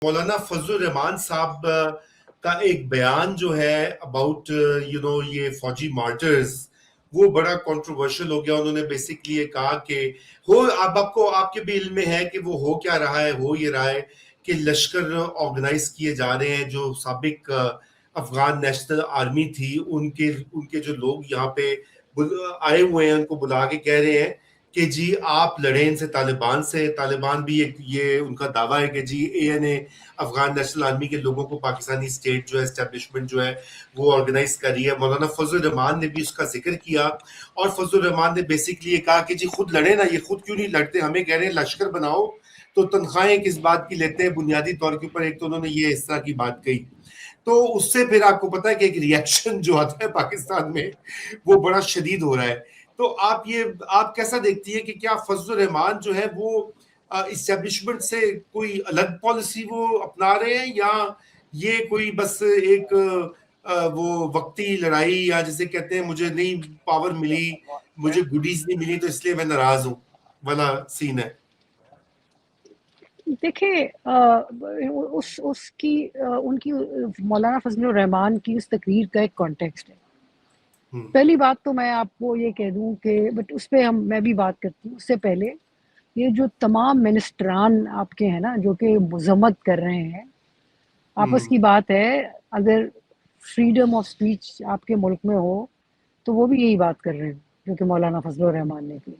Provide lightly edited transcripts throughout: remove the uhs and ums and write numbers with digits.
مولانا فضل الرحمان صاحب کا ایک بیان جو ہے اباؤٹ یہ فوجی مارٹرز، وہ بڑا کنٹروورشل ہو گیا. انہوں نے بیسکلی یہ کہا کہ آپ کے بھی علم میں ہے کہ وہ ہو کیا رہا ہے. ہو یہ رہا ہے کہ لشکر آرگنائز کیے جا رہے ہیں. جو سابق افغان نیشنل آرمی تھی، ان کے جو لوگ یہاں پہ آئے ہوئے ہیں، ان کو بلا کے کہہ رہے ہیں کہ جی آپ لڑیں ان سے، طالبان سے. طالبان بھی یہ ان کا دعویٰ ہے کہ جی ANA افغان نیشنل آرمی کے لوگوں کو پاکستانی اسٹیٹ جو ہے، اسٹیبلشمنٹ جو ہے وہ آرگنائز کر رہی ہے. مولانا فضل الرحمان نے بھی اس کا ذکر کیا، اور فضل الرحمان نے بیسکلی یہ کہا کہ جی خود لڑیں نا، یہ خود کیوں نہیں لڑتے؟ ہمیں کہہ رہے ہیں لشکر بناؤ، تو تنخواہیں کس بات کی لیتے ہیں بنیادی طور کے اوپر. ایک تو انہوں نے یہ اس طرح کی بات کہی. تو اس سے پھر آپ کو پتا ہے کہ ایک ریئیکشن جو آتا ہے پاکستان میں وہ بڑا شدید ہو رہا ہے. تو آپ کیسا دیکھتی ہیں کہ کیا فضل الرحمان جو ہے وہ اسٹیبلشمنٹ سے کوئی الگ پالیسی وہ اپنا رہے ہیں، یا یہ کوئی بس ایک وہ وقتی لڑائی، یا جسے کہتے ہیں مجھے نہیں پاور ملی، مجھے گڈیز نہیں ملی تو اس لیے میں ناراض ہوں والا سین ہے؟ دیکھیں ان کی مولانا فضل الرحمان کی اس تقریر کا ایک کانٹیکسٹ ہے. پہلی بات تو میں آپ کو یہ کہہ دوں کہ بٹ اس پہ میں بھی بات کرتی ہوں. اس سے پہلے یہ جو تمام منسٹران آپ کے ہیں نا، جو کہ مذمت کر رہے ہیں، آپس کی بات ہے، اگر فریڈم آف سپیچ آپ کے ملک میں ہو تو وہ بھی یہی بات کر رہے ہیں جو کہ مولانا فضل الرحمان نے کی.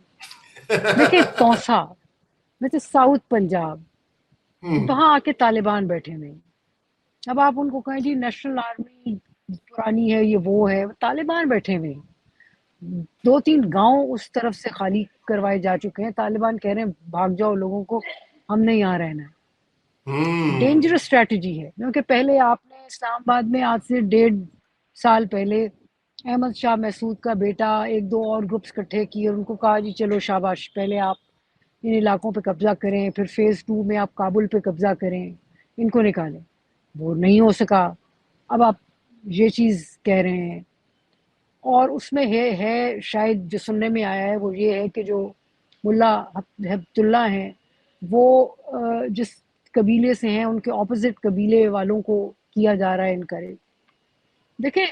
دیکھیں توسا ویسے ساؤتھ پنجاب، وہاں آ کے طالبان بیٹھے ہوئے. اب آپ ان کو کہیں جی نیشنل آرمی پرانی ہے، یہ وہ ہے، طالبان بیٹھے ہوئے. 2-3 گاؤں اس طرف سے خالی کروائے جا چکے ہیں. طالبان کہہ رہے ہیں بھاگ جاؤ لوگوں کو، ہم نے یہاں رہنا ہے. ڈینجرس اسٹریٹجی ہے، کیونکہ پہلے آپ نے اسلام آباد میں آج سے 1.5 سال پہلے احمد شاہ محسود کا بیٹا 1-2 اور گروپس اکٹھے کیے اور ان کو کہا جی چلو شاباش، پہلے آپ ان علاقوں پہ قبضہ کریں، پھر فیز 2 میں آپ کابل پہ قبضہ کریں، ان کو نکالیں. وہ نہیں ہو سکا. اب آپ یہ چیز کہہ رہے ہیں، اور اس میں ہے شاید جو سننے میں آیا ہے وہ یہ ہے کہ جو ملا ہبت اللہ ہیں وہ جس قبیلے سے ہیں ان کے اپوزٹ قبیلے والوں کو کیا جا رہا ہے انکریج. دیکھیں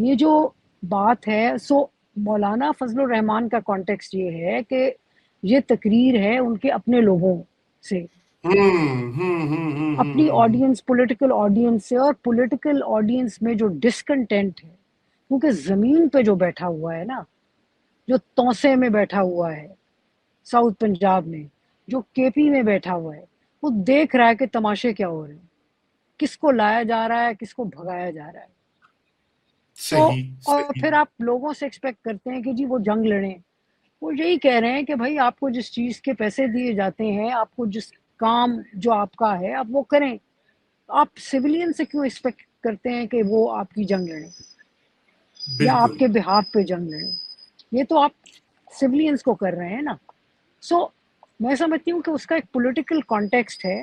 یہ جو بات ہے، سو مولانا فضل الرحمان کا کانٹیکسٹ یہ ہے کہ یہ تقریر ہے ان کے اپنے لوگوں سے، اپنی آڈینس، پولیٹیکل آڈینس سے. اور پولیٹیکل آڈینس میں جو ڈسکنٹینٹ ہے، کیونکہ زمین پہ جو بیٹھا ہوا ہے نا، جو توسے میں بیٹھا ہوا ہے ساؤتھ پنجاب میں، جو KP میں بیٹھا ہوا ہے، وہ دیکھ رہا ہے کہ تماشے کیا ہو رہے ہیں، کس کو لایا جا رہا ہے، کس کو بھگایا جا رہا ہے. تو اور پھر آپ لوگوں سے ایکسپیکٹ کرتے ہیں کہ جی وہ جنگ لڑیں. وہ یہی کہہ رہے ہیں کہ بھائی آپ کو جس چیز کے پیسے دیے جاتے ہیں، آپ کو جس کام جو آپ کا ہے آپ وہ کریں. آپ سویلین سے کیوں ایکسپیکٹ کرتے ہیں کہ وہ آپ کی جنگ لڑیں یا آپ کے بہاف پہ جنگ لڑیں؟ یہ تو آپ سویلینز کو کر رہے ہیں نا. سو میں سمجھتی ہوں کہ اس کا ایک پولیٹیکل کانٹیکسٹ ہے.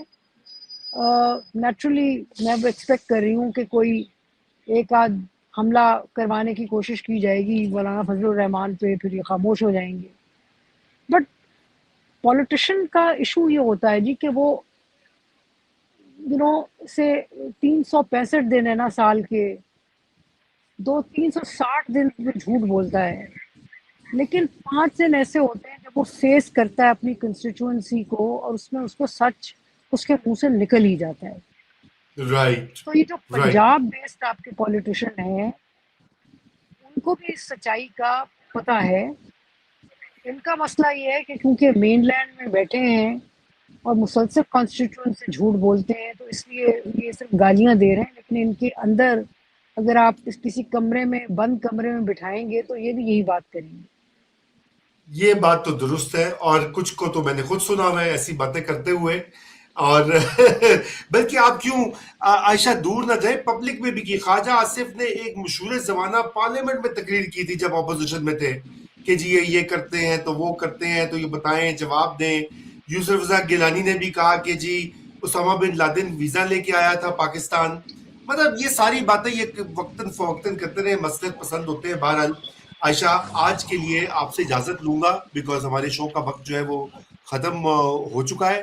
نیچرلی میں ایکسپیکٹ کر رہی ہوں کہ کوئی ایک آدھ حملہ کروانے کی کوشش کی جائے گی مولانا فضل الرحمان پہ، پھر یہ خاموش ہو جائیں گے. بٹ پولیٹیشین کا ایشو یہ ہوتا ہے جی کہ وہ سے 365 دن ہے نا سال کے، 360 دن میں جھوٹ بولتا ہے، لیکن 5 دن ایسے ہوتے ہیں جب وہ فیس کرتا ہے اپنی کنسٹیچوئنسی کو، اور اس میں اس کو سچ اس کے منہ سے نکل ہی جاتا ہے. تو یہ جو پنجاب بیسڈ آپ کے پولیٹیشین ہیں، ان کو بھی اس سچائی کا پتہ ہے. ان کا مسئلہ یہ ہے کہ کیونکہ مین لینڈ میں بیٹھے ہیں اور مسلسل کانسٹیٹیوشن سے جھوٹ بولتے ہیں، تو اس لیے یہ صرف گالیاں دے رہے ہیں، لیکن ان کے اندر اگر آپ کسی کمرے میں، بند کمرے میں بٹھائیں گے تو یہ بھی یہی بات کریں گے. یہ بات تو درست ہے، اور کچھ کو تو میں نے خود سنا ہوا ہے ایسی باتیں کرتے ہوئے. اور بلکہ آپ کیوں عائشہ دور نہ جائیں، پبلک میں بھی کی. خواجہ آصف نے ایک مشہور زمانہ پارلیمنٹ میں تقریر کی تھی جب اپوزیشن میں تھے کہ جی یہ کرتے ہیں تو وہ کرتے ہیں تو یہ بتائیں، جواب دیں. یوسف رضا گیلانی نے بھی کہا کہ جی اسامہ بن لادن ویزا لے کے آیا تھا پاکستان. مطلب یہ ساری باتیں یہ وقتاً فوقتاً کرتے رہے، مسئلے پسند ہوتے ہیں. بہرحال عائشہ آج کے لیے آپ سے اجازت لوں گا بیکاز ہمارے شو کا وقت جو ہے وہ ختم ہو چکا ہے.